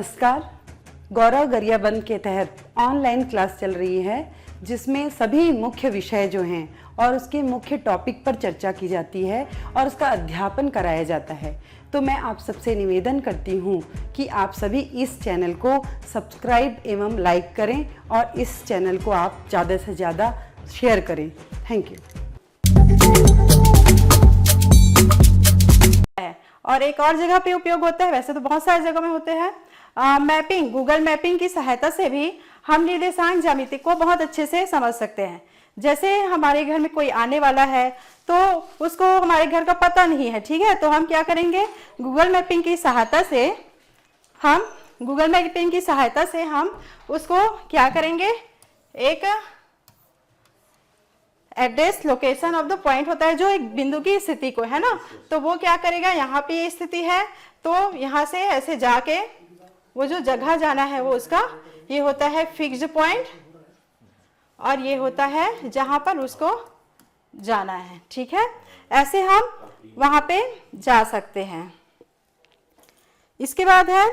नमस्कार। गौरव गरियाबंद के तहत ऑनलाइन क्लास चल रही है जिसमें सभी मुख्य विषय जो हैं और उसके मुख्य टॉपिक पर चर्चा की जाती है और उसका अध्यापन कराया जाता है। तो मैं आप सबसे निवेदन करती हूँ कि आप सभी इस चैनल को सब्सक्राइब एवं लाइक करें और इस चैनल को आप ज़्यादा से ज़्यादा शेयर करें। Thank you. और एक और जगह पे उपयोग होता है, वैसे तो बहुत सारी जगह में होते हैं। मैपिंग, गूगल मैपिंग की सहायता से भी हम निर्देशांक ज्यामिति को बहुत अच्छे से समझ सकते हैं। जैसे हमारे घर में कोई आने वाला है तो उसको हमारे घर का पता नहीं है, ठीक है, तो हम क्या करेंगे, गूगल मैपिंग की सहायता से हम उसको क्या करेंगे, एक address location of the point होता है जो एक बिंदु की स्थिति को, है ना, तो वो क्या करेगा, यहाँ पे ये स्थिति है तो यहाँ से ऐसे जाके वो जो जगह जाना है वो उसका ये होता है फिक्स्ड पॉइंट और ये होता है जहां पर उसको जाना है, ठीक है। ऐसे हम वहां पे जा सकते हैं। इसके बाद है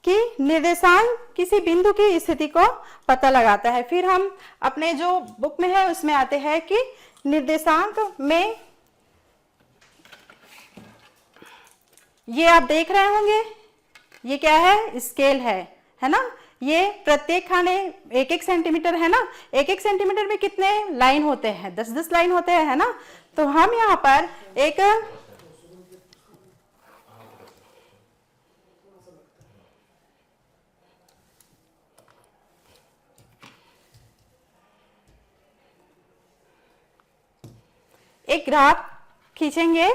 कि निर्देशांक किसी बिंदु की स्थिति को पता लगाता है। फिर हम अपने जो बुक में है उसमें आते हैं कि निर्देशांक में ये आप देख रहे होंगे, ये क्या है, स्केल है ना। ये प्रत्येक खाने 1-1 सेंटीमीटर है ना, 1-1 सेंटीमीटर में कितने लाइन होते हैं, 10-10 लाइन होते हैं, है ना। तो हम यहाँ पर एक ग्राफ खींचेंगे।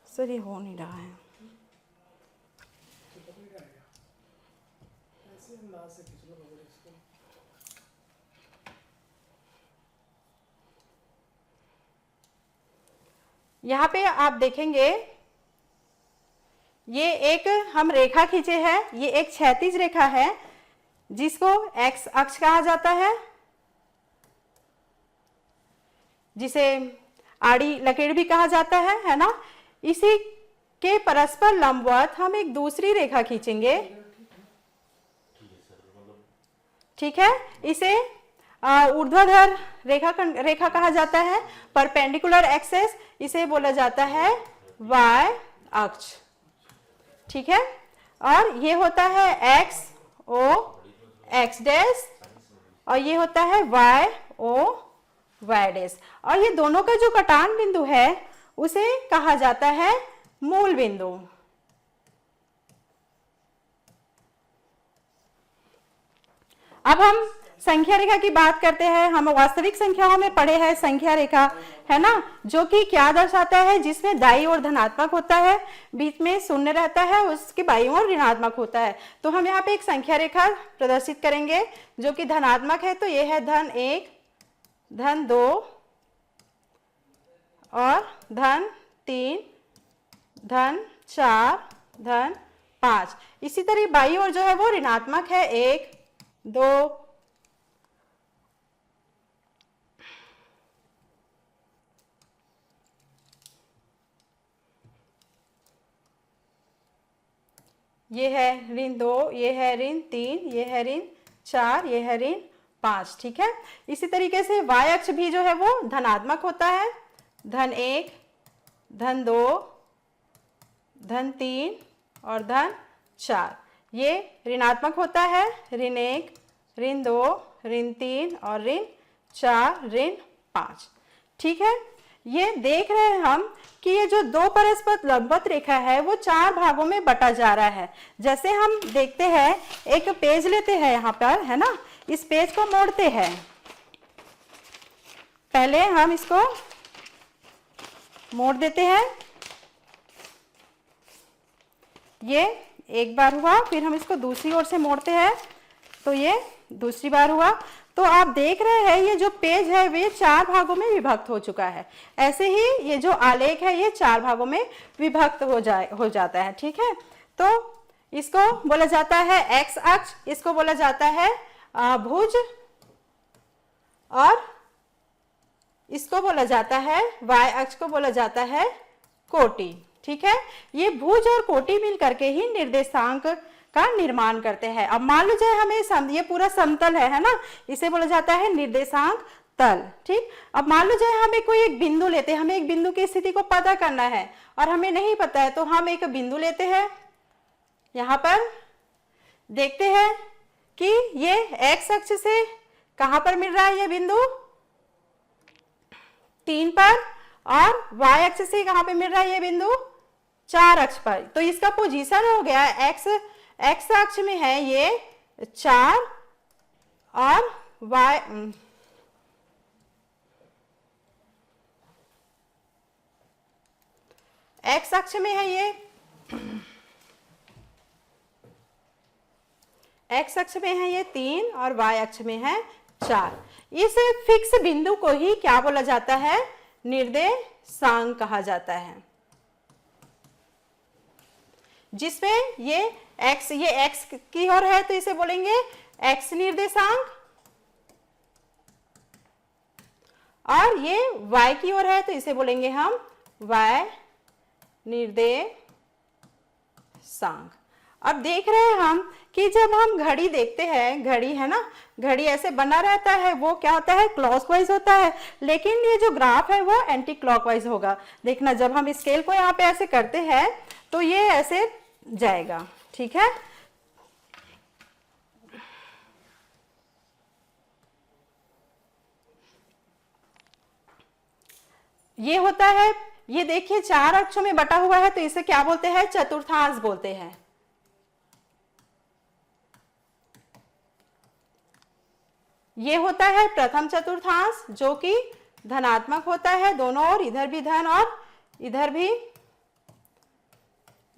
सर ये हो नहीं रहा है, यहाँ पे आप देखेंगे ये एक हम रेखा खींचे हैं, ये एक क्षैतिज रेखा है जिसको एक्स अक्ष कहा जाता है, जिसे आड़ी लकीर भी कहा जाता है ना। इसी के परस्पर लंबवत हम एक दूसरी रेखा खींचेंगे, ठीक है। इसे ऊर्ध्वाधर रेखा कहा जाता है, परपेंडिकुलर एक्सेस इसे बोला जाता है y अक्ष, ठीक है। और ये होता है x o x डैश और ये होता है y o y डैश, और ये दोनों का जो कटान बिंदु है उसे कहा जाता है मूल बिंदु। अब हम संख्या रेखा की बात करते हैं। हम वास्तविक संख्याओं में पढ़े हैं संख्या रेखा, है ना, जो कि क्या दर्शाता है, जिसमें दाईं ओर धनात्मक होता है, बीच में शून्य रहता है, उसके बाईं ओर ऋणात्मक होता है। तो हम यहाँ पे एक संख्या रेखा प्रदर्शित करेंगे जो कि धनात्मक है, तो ये है धन 1, धन 2 और धन 3, धन 4, धन 5। इसी तरह बाईं ओर जो है वो ऋणात्मक है, 1, 2, ये है ऋण 2, ये है ऋण 3, ये है ऋण 4, ये है ऋण 5, ठीक है। इसी तरीके से y अक्ष भी जो है वो धनात्मक होता है, धन 1, धन 2, धन 3 और धन 4। ये ऋणात्मक होता है, ऋण 1, ऋण 2, ऋण 3 और ऋण 4, ऋण 5, ठीक है। ये देख रहे हैं हम कि ये जो दो परस्पर लंबवत रेखा है वो 4 भागों में बटा जा रहा है। जैसे हम देखते हैं, एक पेज लेते हैं यहाँ पर, है ना, इस पेज को मोड़ते हैं। पहले हम इसको मोड़ देते हैं, ये एक बार हुआ, फिर हम इसको दूसरी ओर से मोड़ते हैं तो ये दूसरी बार हुआ। तो आप देख रहे हैं ये जो पेज है वे 4 भागों में विभक्त हो चुका है। ऐसे ही ये जो आलेख है ये 4 भागों में विभक्त हो जाता है, ठीक है। तो इसको बोला जाता है एक्स अक्ष, इसको बोला जाता है भुज और इसको बोला जाता है y अक्ष को बोला जाता है कोटि, ठीक है, ये भुज और कोटि मिल करके ही निर्देशांक का निर्माण करते हैं। अब मान लो जाए हमें ये पूरा समतल है ना, इसे बोला जाता है निर्देशांक तल। ठीक, अब मान लो जाए हमें कोई एक बिंदु लेते हैं, हमें एक बिंदु की स्थिति को पता करना है और हमें नहीं पता है, तो हम एक बिंदु लेते हैं, यहाँ पर देखते हैं कि ये एक्स अक्ष से कहां पर मिल रहा है ये बिंदु 3 पर, और वाई अक्ष से कहां पे मिल रहा है ये बिंदु 4 अक्ष पर। तो इसका पोजीशन हो गया एक्स अक्ष में है ये 4 और वाई एक्स अक्ष में है ये एक्स अक्ष में है ये 3 और वाई अक्ष में है 4। इस फिक्स बिंदु को ही क्या बोला जाता है, निर्देशांक कहा जाता है, जिसमें ये एक्स की ओर है तो इसे बोलेंगे एक्स निर्देशांक, और ये y की ओर है तो इसे बोलेंगे हम y निर्देशांक। अब देख रहे हैं हम कि जब हम घड़ी देखते हैं, घड़ी है ना, घड़ी ऐसे बना रहता है, वो क्या होता है क्लॉकवाइज होता है, लेकिन ये जो ग्राफ है वो एंटी क्लॉकवाइज होगा। देखना जब हम स्केल को यहाँ पे ऐसे करते हैं तो ये ऐसे जाएगा। ठीक है, ये होता है, ये देखिए 4 अक्षों में बटा हुआ है तो इसे क्या बोलते हैं, चतुर्थांश बोलते हैं। ये होता है प्रथम चतुर्थांश जो कि धनात्मक होता है दोनों ओर, इधर भी धन और इधर भी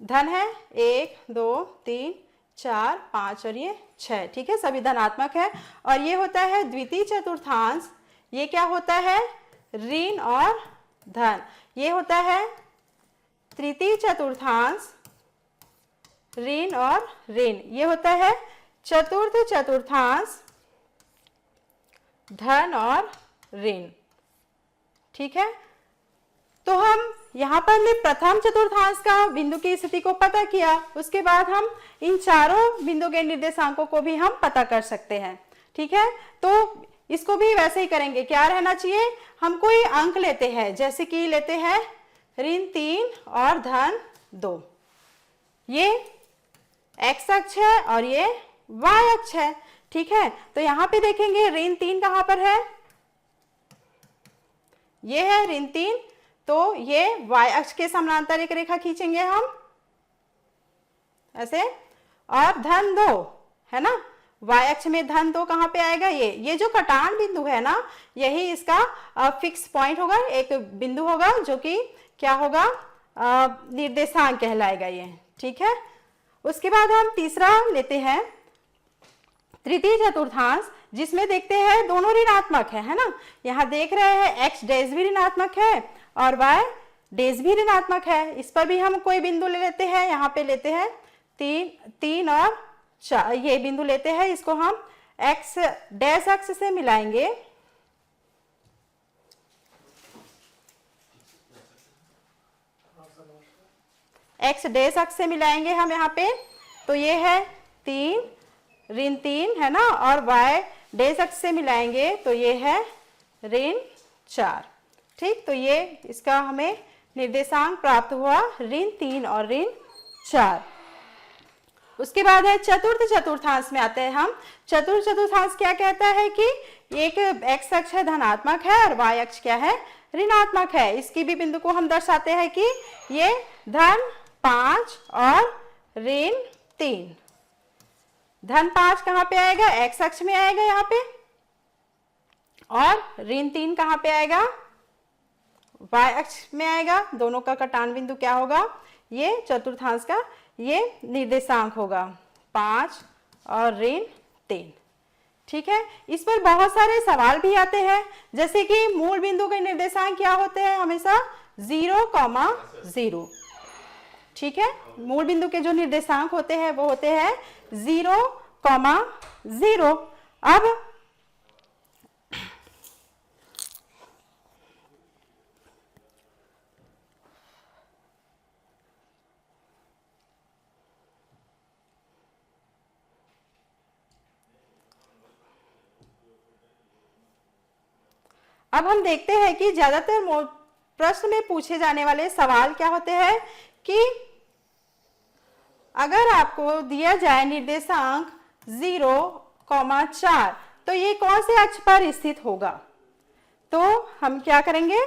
धन है, 1 2 3 4 5 और ये 6। ठीक है, सभी धनात्मक है। और ये होता है द्वितीय चतुर्थांश, ये क्या होता है, ऋण और धन। ये होता है तृतीय चतुर्थांश, ऋण और ऋण। ये होता है चतुर्थ चतुर्थांश, धन और ऋण। ठीक है, तो हम यहाँ पर हमने प्रथम चतुर्थांश का बिंदु की स्थिति को पता किया, उसके बाद हम इन चारों बिंदु के निर्देशांकों को भी हम पता कर सकते हैं। ठीक है, तो इसको भी वैसे ही करेंगे। क्या रहना चाहिए, हम कोई अंक लेते हैं, जैसे कि लेते हैं ऋण 3 और धन 2, ये एक्स अक्ष है और ये वाई अक्ष है। ठीक है, तो यहां पे देखेंगे ऋण 3 कहां पर है, ये है ऋण 3, तो ये वाई अक्ष के समानांतर एक रेखा खींचेंगे हम ऐसे, और धन 2 है ना, वाई अक्ष में धन 2 कहां पे आएगा, ये जो कटान बिंदु है ना, यही इसका फिक्स पॉइंट होगा, एक बिंदु होगा जो कि क्या होगा, निर्देशांक कहलाएगा ये। ठीक है, उसके बाद हम तीसरा लेते हैं तृतीय चतुर्थांश, जिसमें देखते हैं दोनों ऋणात्मक है ना, यहाँ देख रहे हैं एक्स डैश भी ऋणात्मक है और वाई डैश भी ऋणात्मक है। इस पर भी हम कोई बिंदु ले लेते हैं, यहाँ पे लेते हैं 3 और 4, ये बिंदु लेते हैं, इसको हम एक्स डैश अक्ष से मिलाएंगे, एक्स डैश अक्ष से मिलाएंगे हम यहाँ पे, तो ये है 3 ऋण 3 है ना, और y डैश अक्ष से मिलाएंगे तो ये है ऋण 4। ठीक, तो ये इसका हमें निर्देशांक प्राप्त हुआ ऋण 3 और ऋण 4। उसके बाद है चतुर्थ चतुर्थांश में आते हैं हम। चतुर्थ चतुर्थांश क्या कहता है कि एक एक्स अक्ष है धनात्मक है और वाई अक्ष क्या है, ऋणात्मक है। इसकी भी बिंदु को हम दर्शाते हैं कि ये धन 5 और ऋण 3। धन 5 कहां पे आएगा, एक्स अक्ष में आएगा यहाँ पे, और ऋण 3 कहां पे आएगा, वाई अक्ष में आएगा। दोनों का कटान बिंदु क्या होगा, ये चतुर्थांश का ये निर्देशांक होगा 5 और ऋण 3। ठीक है, इस पर बहुत सारे सवाल भी आते हैं, जैसे कि मूल बिंदु के निर्देशांक क्या होते हैं, हमेशा 0,0। ठीक है, मूल बिंदु के जो निर्देशांक होते हैं वो होते हैं 0,0। अब अब हम देखते हैं कि ज्यादातर प्रश्न में पूछे जाने वाले सवाल क्या होते हैं कि अगर आपको दिया जाए निर्देशांक 0,4 तो ये कौन से अक्ष पर स्थित होगा। तो हम क्या करेंगे,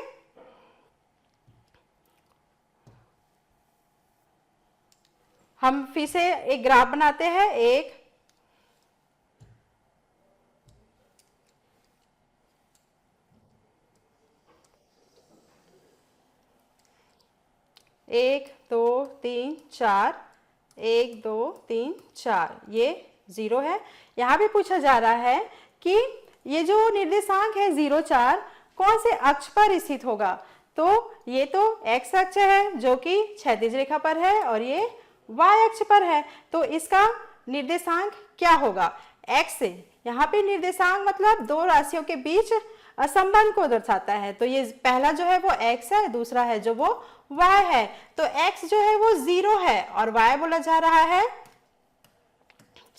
हम फिर से एक ग्राफ बनाते हैं। एक दो तीन चार, 1 2 3 4, ये 0 है। यहाँ भी पूछा जा रहा है कि ये जो निर्देशांक है 0,4 कौन से अक्ष पर स्थित होगा। तो ये तो x अक्ष है जो कि क्षैतिज रेखा पर है और ये y अक्ष पर है। तो इसका निर्देशांक क्या होगा, x। यहाँ पे निर्देशांक मतलब दो राशियों के बीच संबंध को दर्शाता है। तो ये पहला जो है वो x है, दूसरा है जो वो y है। तो x जो है वो 0 है और y बोला जा रहा है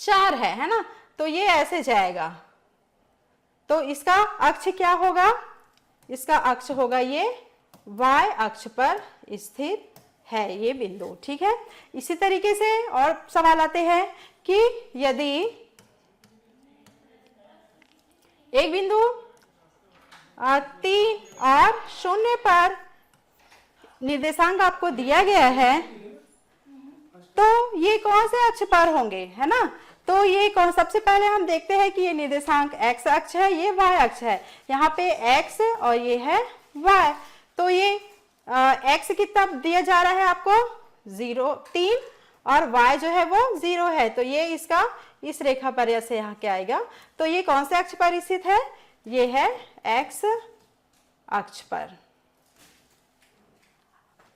4 है ना। तो ये ऐसे जाएगा। तो इसका अक्ष क्या होगा, इसका अक्ष होगा ये y अक्ष पर स्थित है ये बिंदु। ठीक है, इसी तरीके से और सवाल आते हैं कि यदि एक बिंदु 3 और 0 पर निर्देशांक आपको दिया गया है तो ये कौन से अक्ष पर होंगे, है ना। तो ये कौन, सबसे पहले हम देखते हैं कि ये निर्देशांक x अक्ष है, ये y अक्ष है। यहाँ पे x और ये है y। तो ये x कितना दिया जा रहा है आपको 3 और y जो है वो 0 है। तो ये इसका इस रेखा पर ऐसे यहाँ क्या आएगा। तो ये कौन से अक्ष पर स्थित है, ये है x अक्ष पर।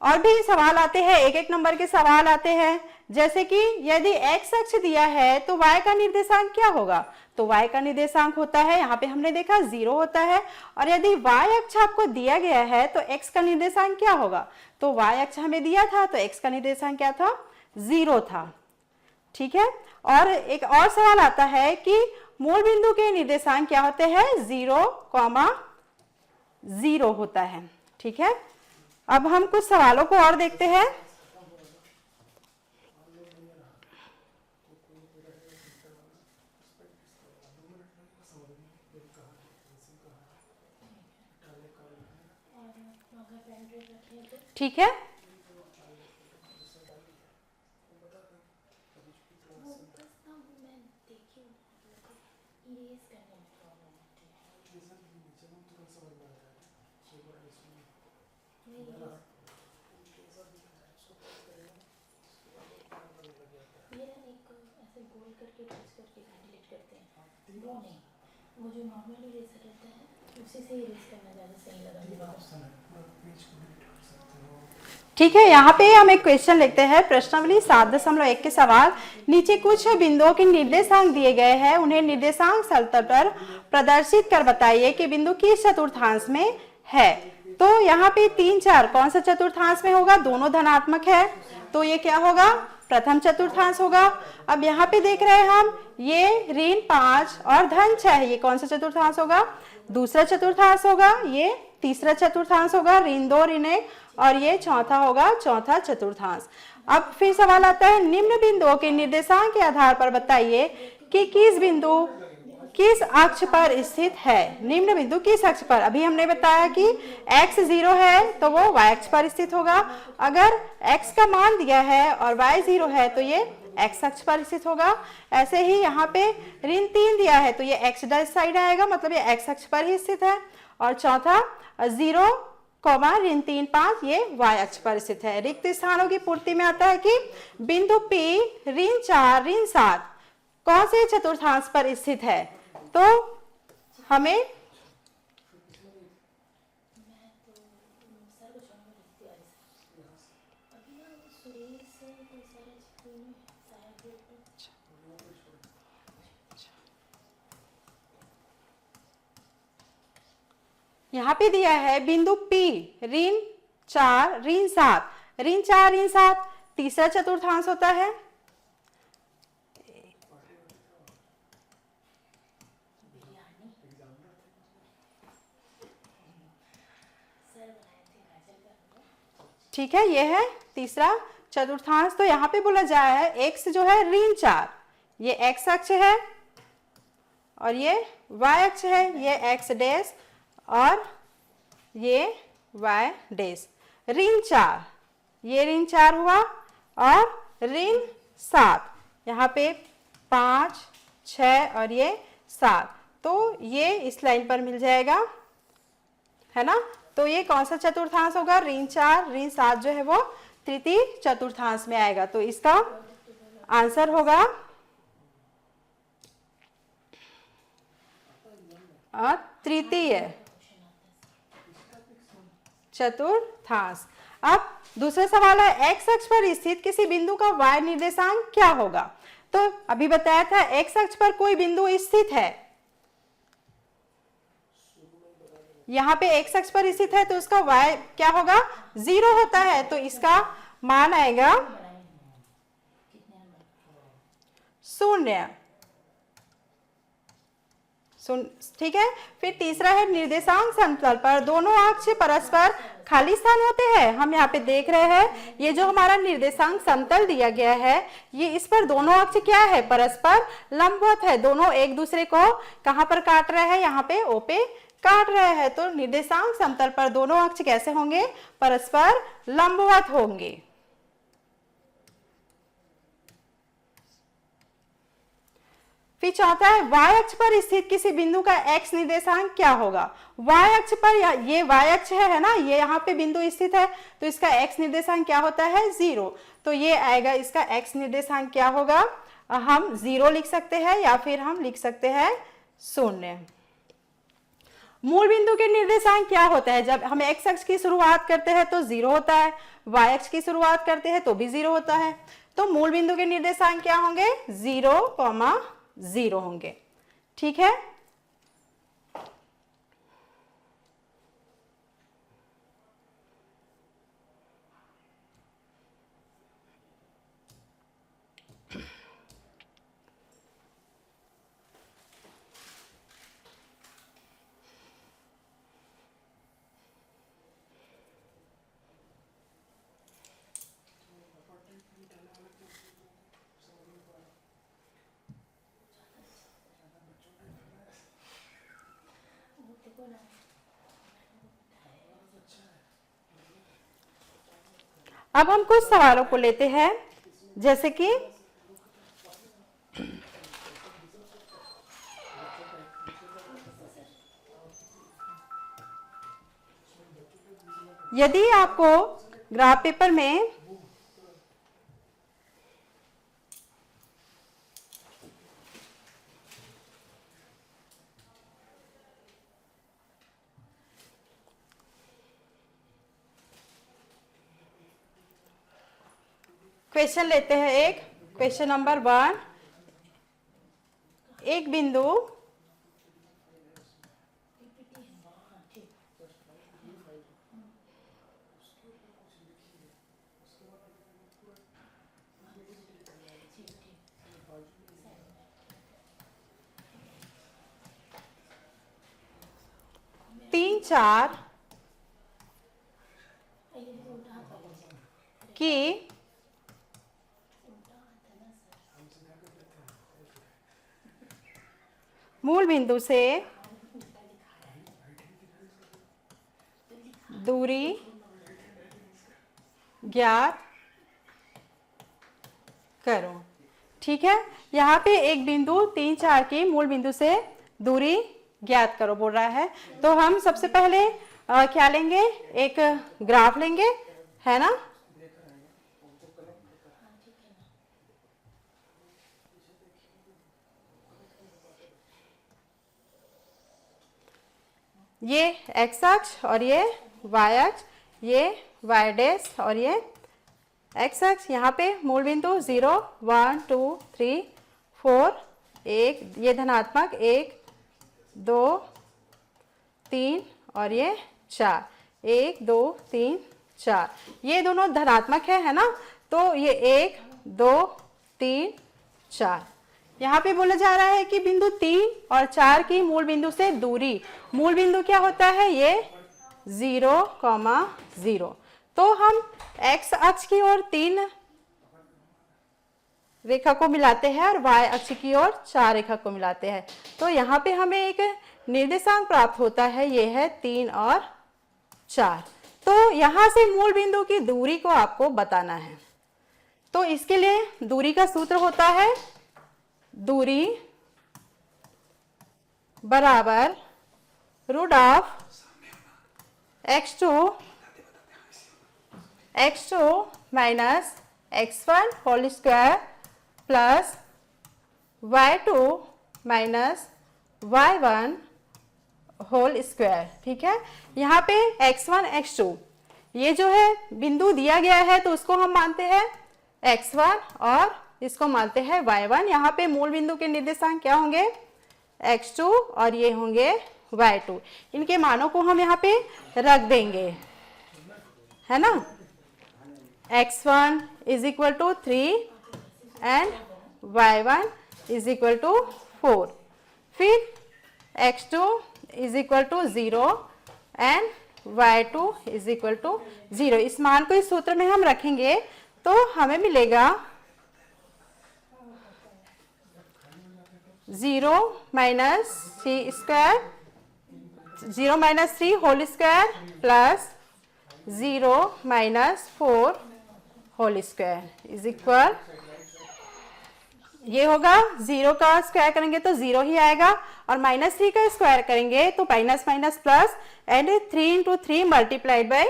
और भी सवाल आते हैं, एक एक नंबर के सवाल आते हैं। जैसे कि यदि x अक्ष दिया है तो y का निर्देशांक क्या होगा। तो y का निर्देशांक होता है, यहाँ पे हमने देखा 0 होता है। और यदि y अक्ष आपको दिया गया है तो x का निर्देशांक क्या होगा। तो y अक्ष हमें दिया था तो x का निर्देशांक क्या था, 0 था। ठीक है, और एक और सवाल आता है कि मूल बिंदु के निर्देशांक क्या होते हैं, 0,0 होता है। ठीक है, अब हम कुछ सवालों को और देखते हैं। ठीक है, वो जो नॉर्मल इरेजर रहता है उसी से इरेज करना ज़्यादा सही लगा। ठीक है, यहाँ पे हम एक क्वेश्चन लिखते हैं। प्रश्नावली 7.1 के सवाल, नीचे कुछ बिंदुओं के निर्देशांक दिए गए हैं, उन्हें निर्देशांक सतह पर प्रदर्शित कर बताइए कि बिंदु किस चतुर्थांश में है। तो यहाँ पे 3 4 कौन सा चतुर्थांश में होगा, दोनों धनात्मक है तो ये क्या होगा, प्रथम चतुर्थांश होगा। अब यहाँ पे देख रहे हैं हम ये ऋण 5 और धन 6 है, ये कौन सा चतुर्थांश होगा, दूसरा चतुर्थांश होगा। ये तीसरा चतुर्थांश होगा, ऋण 2 ऋण 1, और ये चौथा होगा चौथा चतुर्थांश। अब फिर सवाल आता है, निम्न बिंदुओं के निर्देशांक के आधार पर बताइए कि किस बिंदु किस अक्ष पर स्थित है। निम्न बिंदु किस अक्ष पर, अभी हमने बताया कि x 0 है तो वो y अक्ष पर स्थित होगा। अगर x का मान दिया है और y 0 है तो ये x अक्ष पर स्थित होगा। ऐसे ही यहाँ पे ऋण 3 दिया है तो ये x डैश साइड आएगा, मतलब ये x अक्ष पर ही स्थित है। और चौथा 0, ऋण 3 5 ये y अक्ष पर स्थित है। रिक्त स्थानों की पूर्ति में आता है कि बिंदु P ऋण 4 ऋण 7 कौन से चतुर्थांश पर स्थित है। तो हमें यहाँ पे दिया है बिंदु P ऋण 4 ऋण 7, ऋण 4 ऋण 7 तीसरा चतुर्थांश होता है। ठीक है, ये है तीसरा चतुर्थांश। तो यहाँ पे बोला जा रहा है x जो है ऋण 4, ये x अक्ष है और ये y अक्ष है, ये x डैश और ये y डैश। ऋण 4, ये ऋण 4 हुआ और ऋण 7, यहाँ पे 5, 6 और ये 7, तो ये इस लाइन पर मिल जाएगा, है ना। तो ये कौन सा चतुर्थांश होगा? ऋण 4 ऋण 7 जो है वो तृतीय चतुर्थांश में आएगा। तो इसका आंसर होगा तृतीय चतुर्थांश। अब दूसरा सवाल है x अक्ष पर स्थित किसी बिंदु का y निर्देशांक क्या होगा? तो अभी बताया था x अक्ष पर कोई बिंदु स्थित है, यहाँ पे x अक्ष पर स्थित है तो उसका y क्या होगा? 0 होता है, तो इसका मान आएगा 0। ठीक है। फिर तीसरा है निर्देशांक समतल पर दोनों अक्ष परस्पर खाली स्थान होते हैं। हम यहाँ पे देख रहे हैं ये जो हमारा निर्देशांक समतल दिया गया है, ये इस पर दोनों अक्ष क्या है? परस्पर लंबवत है। दोनों एक दूसरे को कहाँ पर काट रहे हैं? यहाँ पे ओ पे काट रहे हैं। तो निर्देशांक समतल पर दोनों अक्ष कैसे होंगे? परस्पर लंबवत होंगे। फिर चौथा है y अक्ष पर स्थित किसी बिंदु का x निर्देशांक क्या होगा? y अक्ष पर ये y अक्ष है ना, ये यहाँ पे बिंदु स्थित है, तो इसका x निर्देशांक क्या होता है? 0। तो ये आएगा, इसका x निर्देशांक क्या होगा? हम 0 लिख सकते हैं या फिर हम लिख सकते हैं 0। मूल बिंदु के निर्देशांक क्या होता है? जब हम x अक्ष की शुरुआत करते हैं तो 0 होता है, y अक्ष की शुरुआत करते हैं तो भी 0 होता है। तो मूल बिंदु के निर्देशांक क्या होंगे? 0,0 होंगे। ठीक है। अब हम कुछ सवालों को लेते हैं, जैसे कि यदि आपको ग्राफ पेपर में क्वेश्चन लेते हैं, एक क्वेश्चन नंबर 1, एक बिंदु तीन चार की मूल बिंदु से दूरी ज्ञात करो। ठीक है, यहाँ पे एक बिंदु 3, 4 की मूल बिंदु से दूरी ज्ञात करो बोल रहा है। तो हम सबसे पहले क्या लेंगे? एक ग्राफ लेंगे, है ना। ये x अक्ष और ये y अक्ष, ये y डैश और ये x अक्ष। यहाँ पे मूल बिंदु 0, 1, 2, 3, 4, 1, ये धनात्मक 1, 2, 3 और ये 4, 1, 2, 3, 4, ये दोनों धनात्मक है ना। तो ये 1, 2, 3, 4। यहाँ पे बोला जा रहा है कि बिंदु 3 और 4 की मूल बिंदु से दूरी, मूल बिंदु क्या होता है? ये 0,0। तो हम x अक्ष की ओर 3 रेखा को मिलाते हैं और y अक्ष की ओर 4 रेखा को मिलाते हैं। तो यहाँ पे हमें एक निर्देशांक प्राप्त होता है, ये है 3 और 4। तो यहाँ से मूल बिंदु की दूरी को आपको बताना है। तो इसके लिए दूरी का सूत्र होता है दूरी बराबर root of x2 minus x1 whole square plus y2 minus y1 whole square. ठीक है, यहाँ पे x1 x2 ये जो है बिंदु दिया गया है तो उसको हम मानते हैं x1 और इसको मानते हैं y1। यहाँ पे मूल बिंदु के निर्देशांक क्या होंगे, x2 और ये होंगे y2। इनके मानों को हम यहाँ पे रख देंगे, है ना। x1 is equal to 3 and y1 is equal to 4। फिर x2 is equal to 0 and y2 is equal to 0। इस मान को इस सूत्र में हम रखेंगे तो हमें मिलेगा 0 minus 3 whole square plus 0 minus 4 whole square is equal, ये होगा 0 का स्क्वायर करेंगे तो 0 ही आएगा और -3 का स्क्वायर करेंगे तो minus minus plus and 3 into 3 multiplied by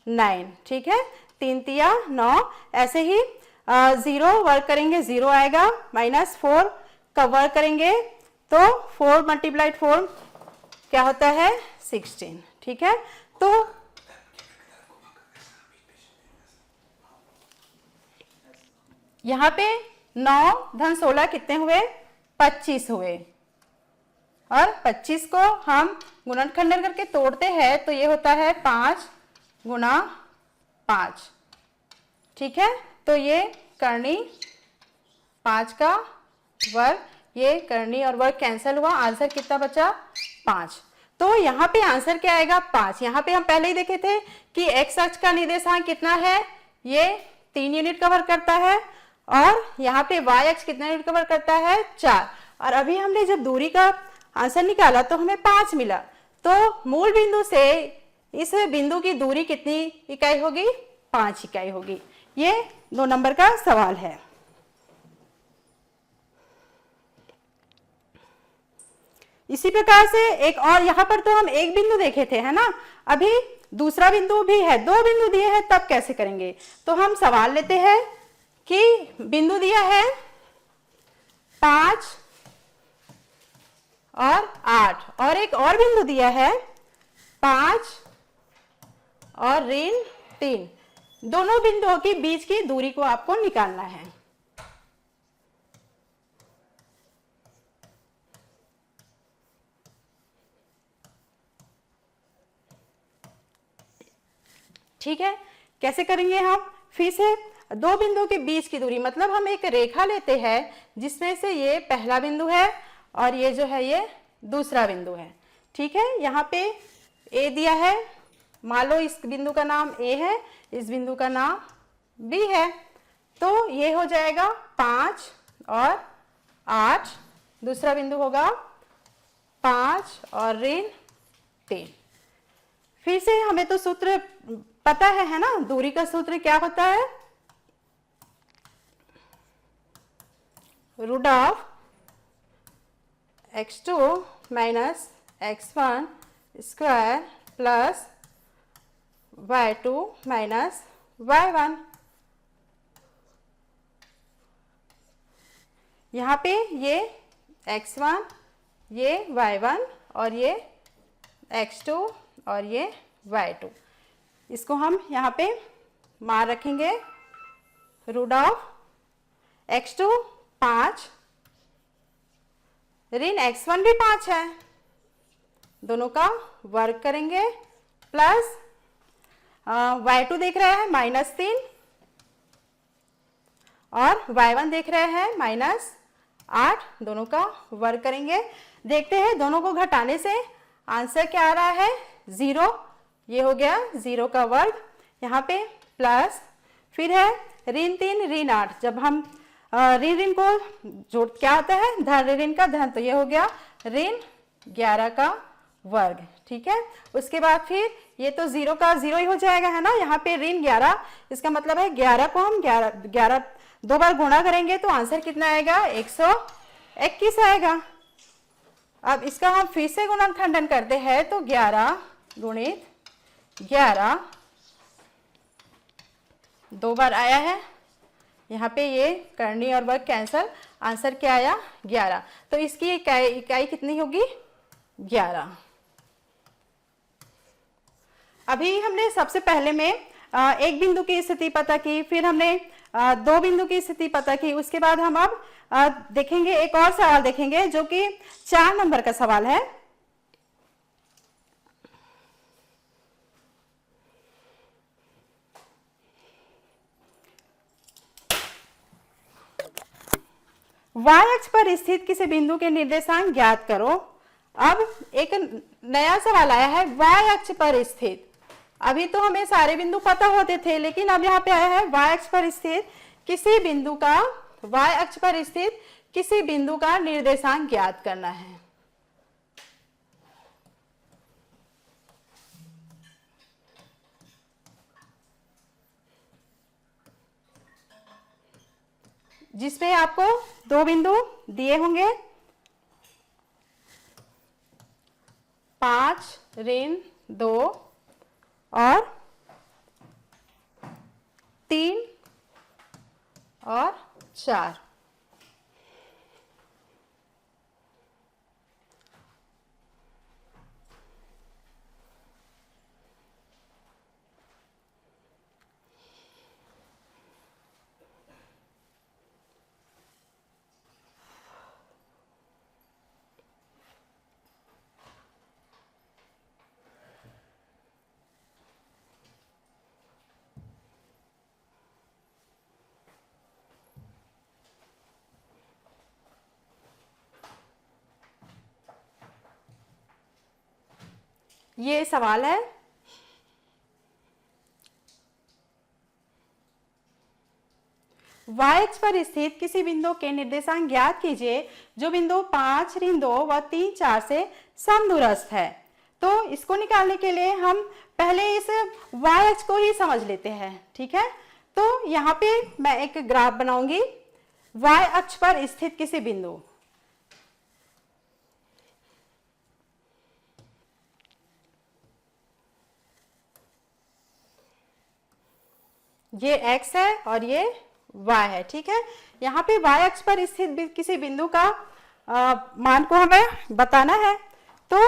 9। ठीक है, 3 तिया 9। ऐसे ही 0 वर्क करेंगे 0 आएगा, -4 का वर्क करेंगे तो 4 मल्टीप्लाइड 4 क्या होता है 16। ठीक है, तो यहाँ पे 9 धन 16 कितने हुए, 25 हुए और 25 को हम गुणनखंडन करके तोड़ते हैं तो ये होता है 5 गुणा 5। ठीक है, तो ये करनी 5 का वर्ग, ये करनी और वर्ग कैंसिल हुआ, आंसर कितना बचा 5। तो यहाँ पे आंसर क्या आएगा 5। यहाँ पे हम पहले ही देखे थे कि x अक्ष का निर्देशांक कितना है, ये 3 यूनिट कवर करता है और यहाँ पे y अक्ष कितना यूनिट कवर करता है 4। और अभी हमने जब दूरी का आंसर निकाला तो हमें 5 मिला। तो मूल बिंदु से इस बिंदु की दूरी कितनी इकाई होगी, 5 इकाई होगी। ये 2 नंबर का सवाल है। इसी प्रकार से एक और, यहाँ पर तो हम एक बिंदु देखे थे, है ना। अभी दूसरा बिंदु भी है, 2 बिंदु दिए हैं, तब कैसे करेंगे। तो हम सवाल लेते हैं कि बिंदु दिया है 5 और 8 और एक और बिंदु दिया है 5 और ऋण 3। दोनों बिंदुओं के बीच की दूरी को आपको निकालना है। ठीक है, कैसे करेंगे हम, फिर से 2 बिंदुओं के बीच की दूरी, मतलब हम एक रेखा लेते हैं जिसमें से ये पहला बिंदु है और ये जो है ये दूसरा बिंदु है। ठीक है, यहाँ पे A दिया है, मान लो इस बिंदु का नाम A है, इस बिंदु का नाम B है, तो ये हो जाएगा 5 और 8। दूसरा बिंदु होगा 5 और ऋण 3। फिर से हमें तो सूत्र पता है ना, दूरी का सूत्र क्या होता है, root of x2 minus x1 square plus y2 minus y1। यहाँ पे ये x1, ये y1 और ये x2 और ये y2, इसको हम यहाँ पे मान रखेंगे। रूट ऑफ x2 5, ऋण x1 भी 5 है, दोनों का वर्ग करेंगे, प्लस y2 देख रहे हैं -3 और y1 देख रहे हैं -8, दोनों का वर्ग करेंगे। देखते हैं दोनों को घटाने से आंसर क्या आ रहा है, 0। ये हो गया 0 का वर्ग, यहाँ पे प्लस, फिर है ऋण 3 ऋण 8। जब हम ऋण ऋण को जोड़ क्या आता है, धन ऋण का धन, तो ये हो गया ऋण 11 का वर्ग, ठीक है। उसके बाद फिर ये तो 0 का 0 ही हो जाएगा, है ना। यहाँ पे ऋण 11, इसका मतलब है 11 को हम 11 2 बार गुणा करेंगे तो आंसर कितना आएगा, 121 आएगा। अब इसका हम फिर से गुणनखंडन करते हैं तो 11 गुणित 11 2 बार आया है, यहाँ पे ये करनी और वर्ग कैंसल, आंसर क्या आया, 11। तो इसकी इकाई कितनी होगी, 11। अभी हमने सबसे पहले में एक बिंदु की स्थिति पता की, फिर हमने 2 बिंदु की स्थिति पता की। उसके बाद हम अब देखेंगे एक और सवाल देखेंगे जो कि 4 नंबर का सवाल है। y अक्ष पर स्थित किसी बिंदु के निर्देशांक ज्ञात करो। अब एक नया सवाल आया है, y अक्ष पर स्थित। अभी तो हमें सारे बिंदु पता होते थे, लेकिन अब यहाँ पे आया है y अक्ष पर स्थित किसी बिंदु का, y अक्ष पर स्थित किसी बिंदु का निर्देशांक ज्ञात करना है। जिसमें आपको 2 बिंदु दिए होंगे, 5 ऋण 2 और 3 और 4। ये सवाल है। y अक्ष पर स्थित किसी बिंदु के निर्देशांक ज्ञात कीजिए जो बिंदु 5 ऋण 2 व 3 4 से समदूरस्थ है। तो इसको निकालने के लिए हम पहले इस y अक्ष को ही समझ लेते हैं, ठीक है। तो यहाँ पे मैं एक ग्राफ बनाऊंगी, y अक्ष पर स्थित किसी बिंदु, ये x है और ये y है, ठीक है। यहाँ पे y अक्ष पर स्थित किसी बिंदु का मान को हमें बताना है। तो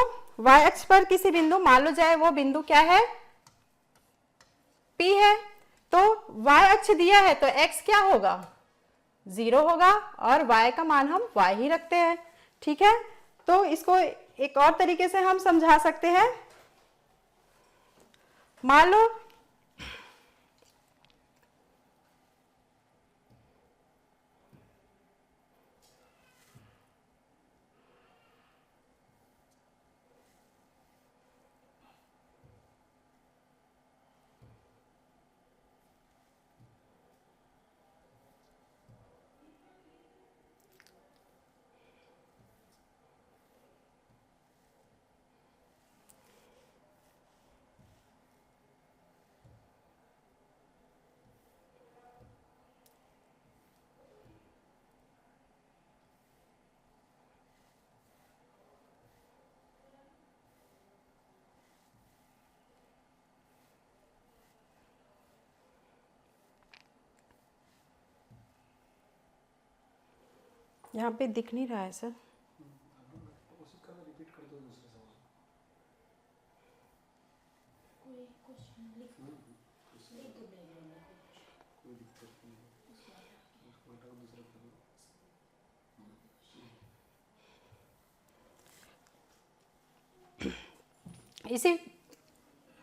y अक्ष पर किसी बिंदु, मान लो जाए वो बिंदु क्या है, P है। तो y अक्ष दिया है तो x क्या होगा, 0 होगा, और y का मान हम y ही रखते हैं, ठीक है। तो इसको एक और तरीके से हम समझा सकते हैं। मान लो यहाँ पे दिख नहीं रहा है सर,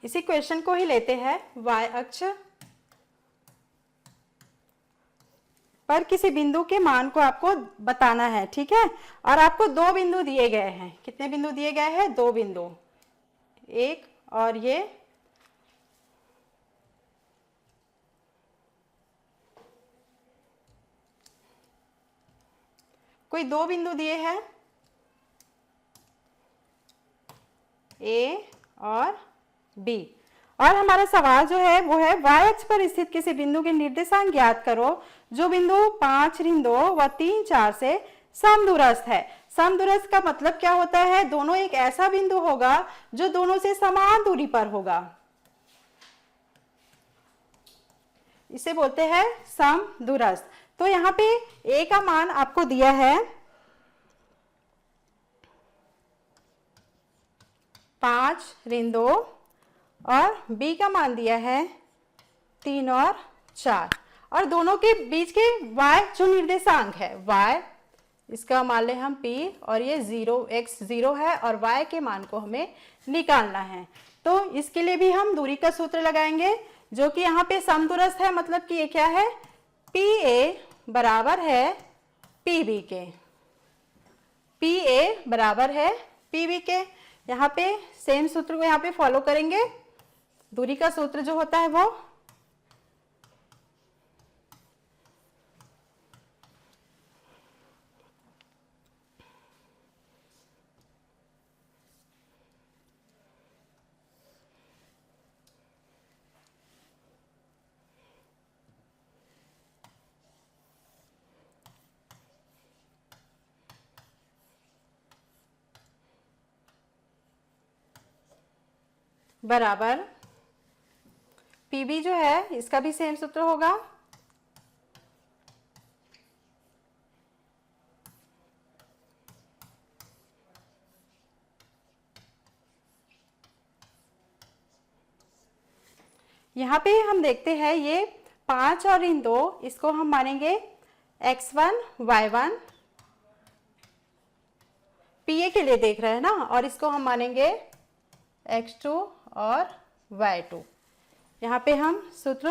इसी क्वेश्चन को ही लेते हैं। y अक्ष पर किसी बिंदु के मान को आपको बताना है, ठीक है। और आपको 2 बिंदु दिए गए हैं। कितने बिंदु दिए गए हैं, 2 बिंदु, एक और ये कोई दो बिंदु दिए हैं ए और बी, और हमारा सवाल जो है वो है y अक्ष पर स्थित किसी बिंदु के निर्देशांक ज्ञात करो जो बिंदु 5 ऋण 2 व 3 4 से समदूरस्थ है। समदूरस्थ का मतलब क्या होता है? दोनों एक ऐसा बिंदु होगा जो दोनों से समान दूरी पर होगा, इसे बोलते हैं समदूरस्थ। तो यहाँ पे a का मान आपको दिया है 5 ऋण 2 और b का मान दिया है 3 और 4, और दोनों के बीच के y जो निर्देशांक है y, इसका मान ले हम p, और ये 0 है और y के मान को हमें निकालना है। तो इसके लिए भी हम दूरी का सूत्र लगाएंगे जो कि यहाँ पे समदूरस्थ है, मतलब कि ये क्या है, PA बराबर है PB के, PA बराबर है PB के। यहाँ पे सेम सूत्र को यहाँ पे फॉलो करेंगे। दूरी का सूत्र जो होता है वो बराबर PB जो है इसका भी सेम सूत्र होगा, यहाँ पे हम देखते हैं ये 5 और इन 2, इसको हम मानेंगे x1 y1, PA के लिए देख रहे हैं ना, और इसको हम मानेंगे x2 और y2। यहाँ पे हम सूत्र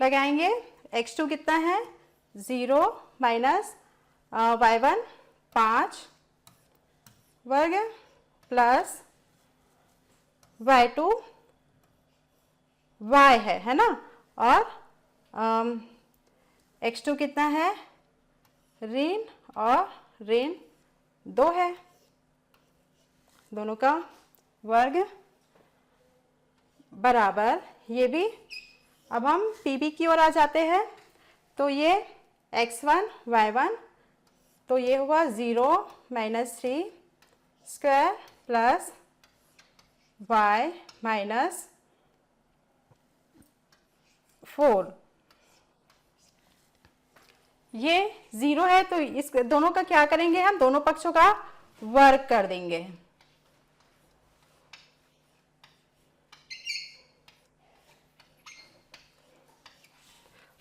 लगाएंगे। x2 कितना है 0 माइनस y1 5 वर्ग प्लस y2 y है ना, और x2 कितना है ऋण और ऋण 2 है, दोनों का वर्ग बराबर ये भी। अब हम PB की ओर आ जाते हैं, तो ये x1 y1, तो ये हुआ 0 minus 3 square plus y minus 4। ये 0 है तो इस दोनों का क्या करेंगे, हम दोनों पक्षों का वर्ग कर देंगे।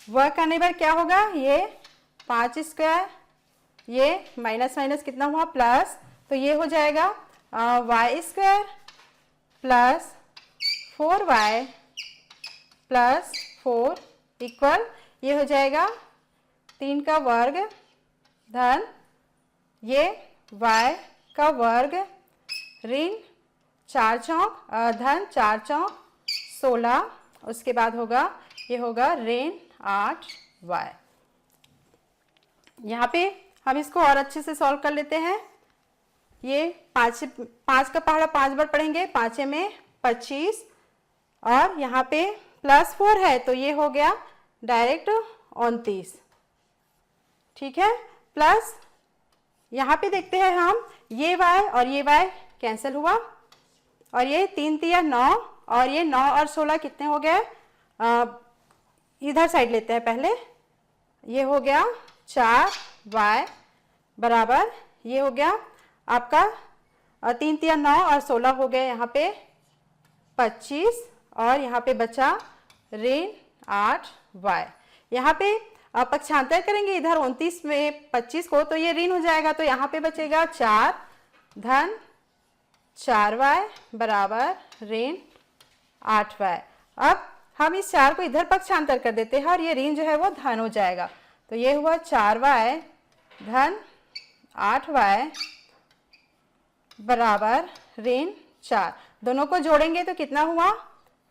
वर्क करने पर क्या होगा, ये 5 स्क्वायर, ये माइनस माइनस कितना हुआ प्लस, तो ये हो जाएगा y square plus 4y plus 4 equal, ये हो जाएगा 3 का वर्ग धन ये y का वर्ग ऋण 4 चौक धन 4 चौक 16, उसके बाद होगा ये होगा ऋण 8y। यहाँ पे हम इसको और अच्छे से सॉल्व कर लेते हैं। ये 5 का पहाड़ा 5 बार पढ़ेंगे, 5 में 25, और यहाँ पे प्लस 4 है तो ये हो गया डायरेक्ट 29, ठीक है। प्लस यहाँ पे देखते हैं हम, ये y और ये y कैंसिल हुआ, और ये 3 तिया 9, और ये 9 और 16 कितने हो गए, इधर साइड लेते हैं पहले, ये हो गया 4y बराबर, ये हो गया आपका 3 तिया 9 और 16 हो गए यहाँ पे 25, और यहाँ पे बचा ऋण 8y। यहाँ पे पक्षांतर करेंगे इधर 29 में 25 को, तो ये ऋण हो जाएगा, तो यहाँ पे बचेगा 4 धन 4y बराबर ऋण 8y। अब हम इस 4 को इधर पक्षांतर कर देते हैं और ये ऋण जो है वो धन हो जाएगा, तो ये हुआ 4y धन 8y बराबर ऋण 4। दोनों को जोड़ेंगे तो कितना हुआ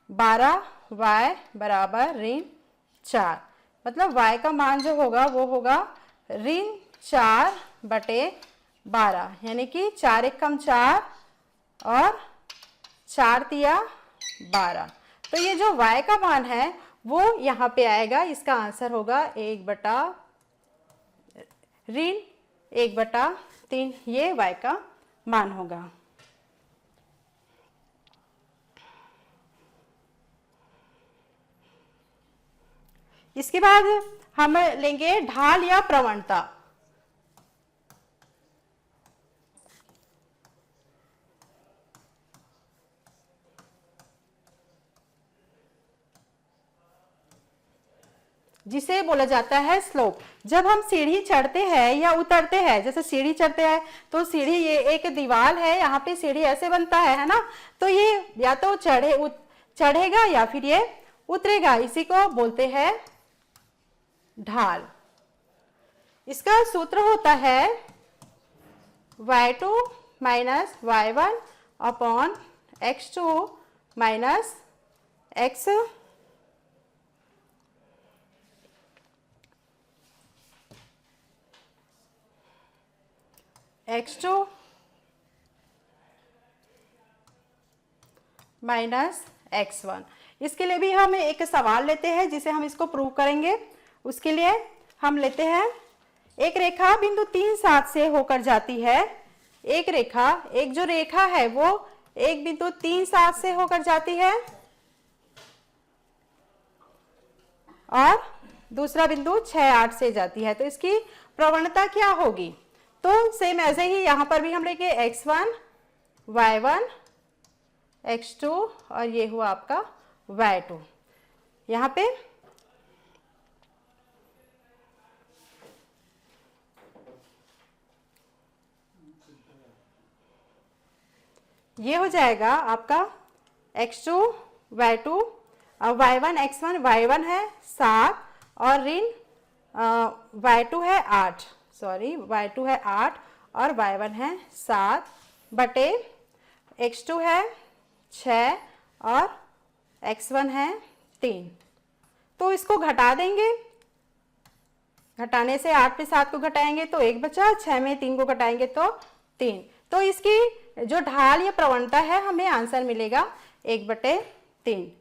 12y बराबर ऋण 4, मतलब y का मान जो होगा वो होगा ऋण 4/12, यानी कि 4 एक कम 4 और 4 तिया 12। तो ये जो y का मान है वो यहाँ पे आएगा, इसका आंसर होगा 1/3, ये y का मान होगा। इसके बाद हम लेंगे ढाल या प्रवणता। जिसे बोला जाता है स्लोप। जब हम सीढ़ी चढ़ते हैं या उतरते हैं, जैसे सीढ़ी चढ़ते हैं तो सीढ़ी, ये एक दीवार है, यहाँ पे सीढ़ी ऐसे बनता है ना, तो ये या तो चढ़ेगा या फिर ये उतरेगा, इसी को बोलते हैं ढाल। इसका सूत्र होता है y2 minus y1 upon x2 minus x2 minus x1। इसके लिए भी हम एक सवाल लेते हैं जिसे हम इसको प्रूव करेंगे। उसके लिए हम लेते हैं एक रेखा बिंदु 3, 7 से होकर जाती है। एक जो रेखा है वो एक बिंदु 3, 7 से होकर जाती है और दूसरा बिंदु 6, 8 से जाती है। तो इसकी प्रवणता क्या होगी? तो सेम ऐसे ही यहां पर भी हम लेंगे x1, y1, x2 और ये हुआ आपका y2। यहां पे ये हो जाएगा आपका x2, y2 और y1, x1, y1 है 7 और ऋण y2 है 8, y2 है 8 और y1 है 7 बटे x2 है 6 और x1 है 3। तो इसको घटा देंगे, घटाने से 8 पे 7 को घटाएंगे तो 1 बचा, 6 में 3 को घटाएंगे तो 3। तो इसकी जो ढाल या प्रवणता है हमें आंसर मिलेगा 1/3।